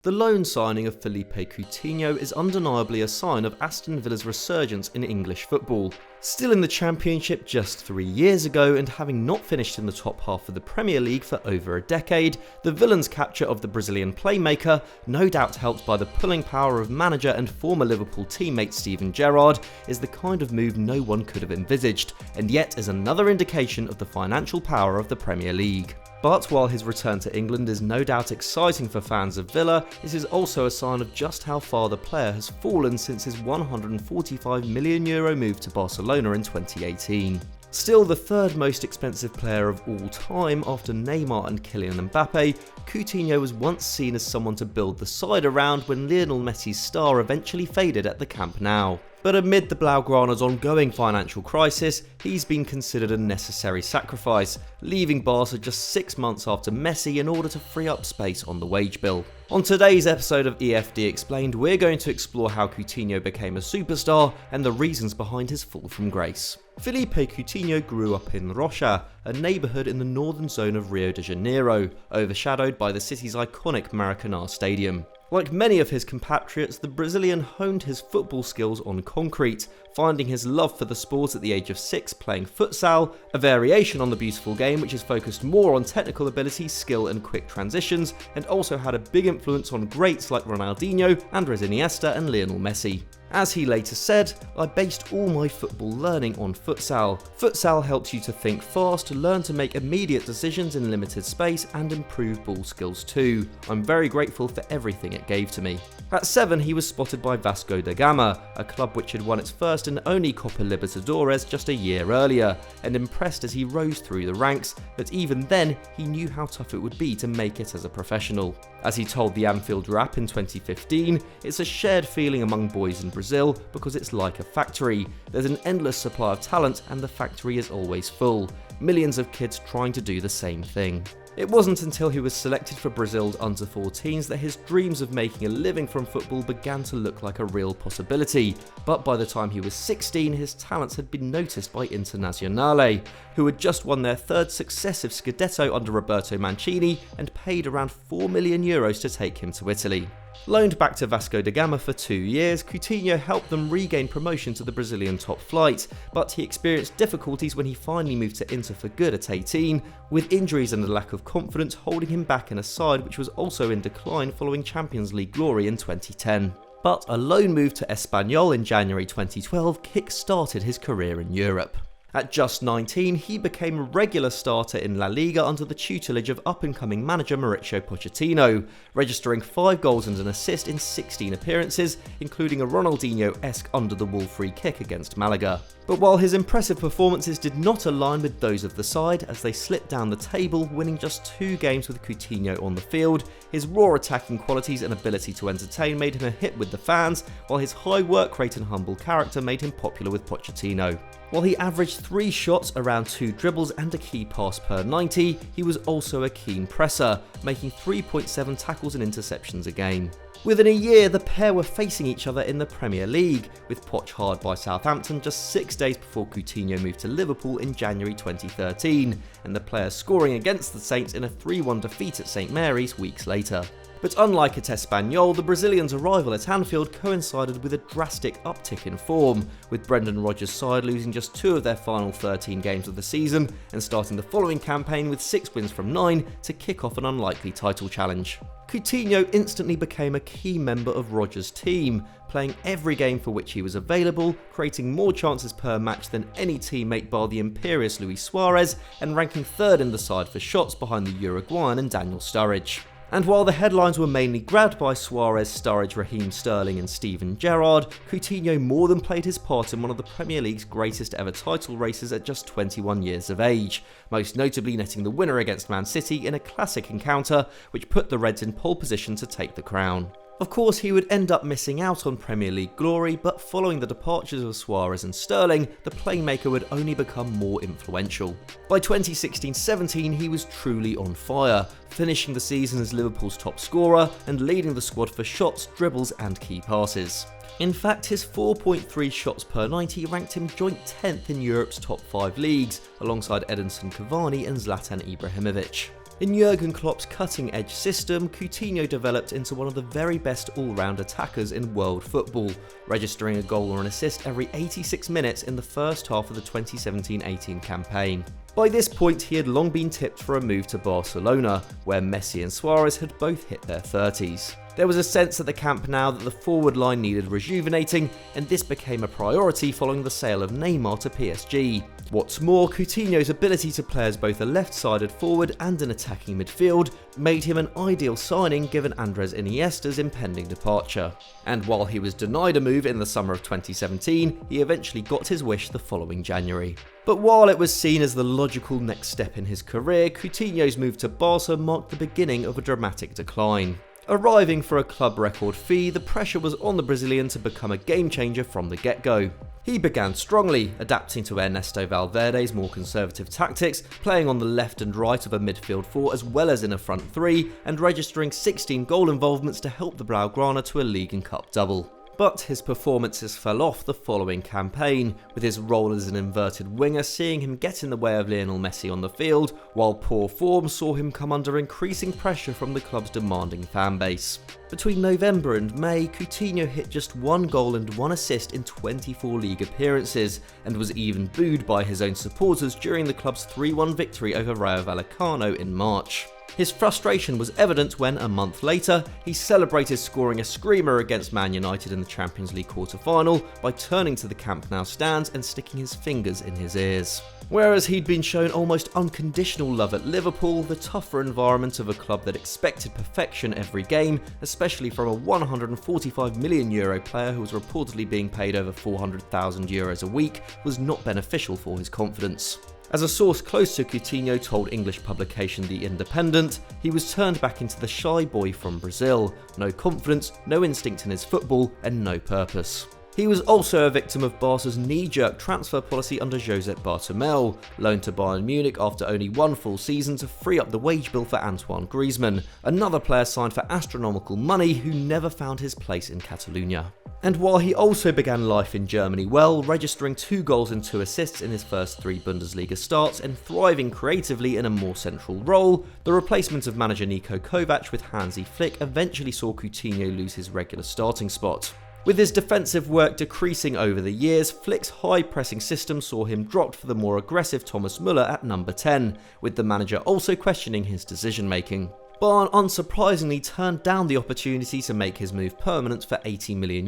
The loan signing of Philippe Coutinho is undeniably a sign of Aston Villa's resurgence in English football. Still in the Championship just 3 years ago and having not finished in the top half of the Premier League for over a decade, the Villains' capture of the Brazilian playmaker, no doubt helped by the pulling power of manager and former Liverpool teammate Steven Gerrard, is the kind of move no one could have envisaged, and yet is another indication of the financial power of the Premier League. But while his return to England is no doubt exciting for fans of Villa, it is also a sign of just how far the player has fallen since his €145 million move to Barcelona in 2018. Still the third most expensive player of all time after Neymar and Kylian Mbappé, Coutinho was once seen as someone to build the side around when Lionel Messi's star eventually faded at the Camp Nou. But amid the Blaugrana's ongoing financial crisis, he's been considered a necessary sacrifice, leaving Barça just 6 months after Messi in order to free up space on the wage bill. On today's episode of EFD Explained, we're going to explore how Coutinho became a superstar and the reasons behind his fall from grace. Philippe Coutinho grew up in Rocha, a neighbourhood in the northern zone of Rio de Janeiro, overshadowed by the city's iconic Maracanã Stadium. Like many of his compatriots, the Brazilian honed his football skills on concrete, finding his love for the sport at the age of 6 playing futsal, a variation on the beautiful game which is focused more on technical ability, skill and quick transitions, and also had a big influence on greats like Ronaldinho, Andres Iniesta and Lionel Messi. As he later said, "I based all my football learning on futsal. Futsal helps you to think fast, learn to make immediate decisions in limited space and improve ball skills too. I'm very grateful for everything it gave to me." At 7 he was spotted by Vasco da Gama, a club which had won its first and only Copa Libertadores just a year earlier, and impressed as he rose through the ranks, but even then he knew how tough it would be to make it as a professional. As he told the Anfield Rap in 2015, "It's a shared feeling among boys in Brazil because it's like a factory. There's an endless supply of talent and the factory is always full. Millions of kids trying to do the same thing." It wasn't until he was selected for Brazil's under-14s that his dreams of making a living from football began to look like a real possibility, but by the time he was 16 his talents had been noticed by Internazionale, who had just won their third successive Scudetto under Roberto Mancini and paid around €4 million to take him to Italy. Loaned back to Vasco da Gama for 2 years, Coutinho helped them regain promotion to the Brazilian top flight, but he experienced difficulties when he finally moved to Inter for good at 18, with injuries and a lack of confidence holding him back in a side which was also in decline following Champions League glory in 2010. But a loan move to Espanyol in January 2012 kick-started his career in Europe. At just 19, he became a regular starter in La Liga under the tutelage of up-and-coming manager Mauricio Pochettino, registering 5 goals and an assist in 16 appearances, including a Ronaldinho-esque under-the-wall free kick against Malaga. But while his impressive performances did not align with those of the side as they slipped down the table, winning just 2 games with Coutinho on the field, his raw attacking qualities and ability to entertain made him a hit with the fans, while his high work rate and humble character made him popular with Pochettino. While he averaged 3 shots, around 2 dribbles and a key pass per 90, he was also a keen presser, making 3.7 tackles and interceptions a game. Within a year, the pair were facing each other in the Premier League, with Poch hired by Southampton just 6 days before Coutinho moved to Liverpool in January 2013, and the player scoring against the Saints in a 3-1 defeat at St Mary's weeks later. But unlike at Espanyol, the Brazilians' arrival at Anfield coincided with a drastic uptick in form, with Brendan Rodgers' side losing just 2 of their final 13 games of the season and starting the following campaign with 6 wins from 9 to kick off an unlikely title challenge. Coutinho instantly became a key member of Rodgers' team, playing every game for which he was available, creating more chances per match than any teammate bar the imperious Luis Suarez, and ranking 3rd in the side for shots behind the Uruguayan and Daniel Sturridge. And while the headlines were mainly grabbed by Suarez, Sturridge, Raheem Sterling and Steven Gerrard, Coutinho more than played his part in one of the Premier League's greatest ever title races at just 21 years of age, most notably netting the winner against Man City in a classic encounter which put the Reds in pole position to take the crown. Of course, he would end up missing out on Premier League glory, but following the departures of Suarez and Sterling, the playmaker would only become more influential. By 2016-17, he was truly on fire, finishing the season as Liverpool's top scorer and leading the squad for shots, dribbles and key passes. In fact, his 4.3 shots per 90 ranked him joint 10th in Europe's top 5 leagues, alongside Edinson Cavani and Zlatan Ibrahimovic. In Jurgen Klopp's cutting-edge system, Coutinho developed into one of the very best all-round attackers in world football, registering a goal or an assist every 86 minutes in the first half of the 2017-18 campaign. By this point, he had long been tipped for a move to Barcelona, where Messi and Suarez had both hit their 30s. There was a sense at the Camp Nou that the forward line needed rejuvenating, and this became a priority following the sale of Neymar to PSG. What's more, Coutinho's ability to play as both a left-sided forward and an attacking midfield made him an ideal signing given Andres Iniesta's impending departure. And while he was denied a move in the summer of 2017, he eventually got his wish the following January. But while it was seen as the logical next step in his career, Coutinho's move to Barca marked the beginning of a dramatic decline. Arriving for a club record fee, the pressure was on the Brazilian to become a game changer from the get-go. He began strongly, adapting to Ernesto Valverde's more conservative tactics, playing on the left and right of a midfield four as well as in a front three, and registering 16 goal involvements to help the Blaugrana to a League and Cup double. But his performances fell off the following campaign, with his role as an inverted winger seeing him get in the way of Lionel Messi on the field, while poor form saw him come under increasing pressure from the club's demanding fanbase. Between November and May, Coutinho hit just 1 goal and 1 assist in 24 league appearances, and was even booed by his own supporters during the club's 3-1 victory over Rayo Vallecano in March. His frustration was evident when, a month later, he celebrated scoring a screamer against Man United in the Champions League quarter-final by turning to the Camp Nou stands and sticking his fingers in his ears. Whereas he'd been shown almost unconditional love at Liverpool, the tougher environment of a club that expected perfection every game, especially from a €145 million player who was reportedly being paid over €400,000 a week, was not beneficial for his confidence. As a source close to Coutinho told English publication The Independent, he was turned back into the shy boy from Brazil, no confidence, no instinct in his football, and no purpose. He was also a victim of Barca's knee-jerk transfer policy under Josep Bartomeu, loaned to Bayern Munich after only 1 full season to free up the wage bill for Antoine Griezmann, another player signed for astronomical money who never found his place in Catalonia. And while he also began life in Germany well, registering 2 goals and 2 assists in his first 3 Bundesliga starts and thriving creatively in a more central role, the replacement of manager Niko Kovac with Hansi Flick eventually saw Coutinho lose his regular starting spot. With his defensive work decreasing over the years, Flick's high-pressing system saw him dropped for the more aggressive Thomas Müller at number 10, with the manager also questioning his decision-making. Bayern unsurprisingly turned down the opportunity to make his move permanent for €80 million,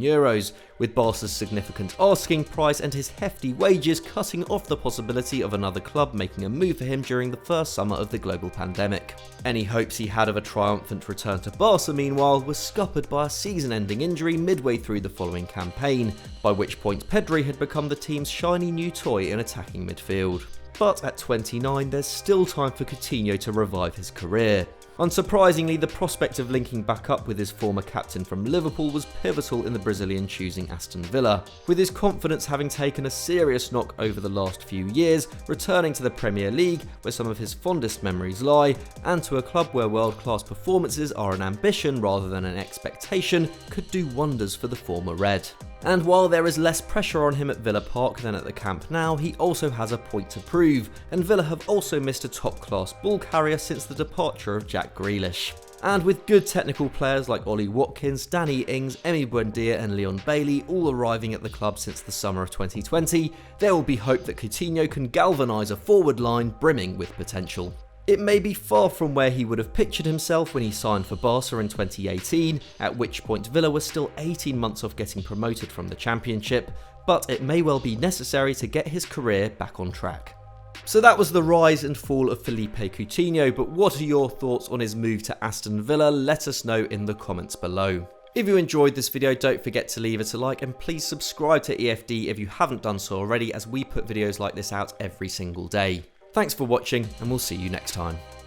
with Barca's significant asking price and his hefty wages cutting off the possibility of another club making a move for him during the first summer of the global pandemic. Any hopes he had of a triumphant return to Barca, meanwhile, were scuppered by a season-ending injury midway through the following campaign, by which point Pedri had become the team's shiny new toy in attacking midfield. But at 29, there's still time for Coutinho to revive his career. Unsurprisingly, the prospect of linking back up with his former captain from Liverpool was pivotal in the Brazilian choosing Aston Villa, with his confidence having taken a serious knock over the last few years, returning to the Premier League, where some of his fondest memories lie, and to a club where world-class performances are an ambition rather than an expectation, could do wonders for the former Red. And while there is less pressure on him at Villa Park than at the Camp Nou, he also has a point to prove, and Villa have also missed a top-class ball carrier since the departure of Jack Grealish. And with good technical players like Ollie Watkins, Danny Ings, Emi Buendia and Leon Bailey all arriving at the club since the summer of 2020, there will be hope that Coutinho can galvanise a forward line brimming with potential. It may be far from where he would have pictured himself when he signed for Barca in 2018, at which point Villa was still 18 months off getting promoted from the Championship, but it may well be necessary to get his career back on track. So that was the rise and fall of Philippe Coutinho, but what are your thoughts on his move to Aston Villa? Let us know in the comments below. If you enjoyed this video, don't forget to leave it a like, and please subscribe to EFD if you haven't done so already, as we put videos like this out every single day. Thanks for watching, and we'll see you next time.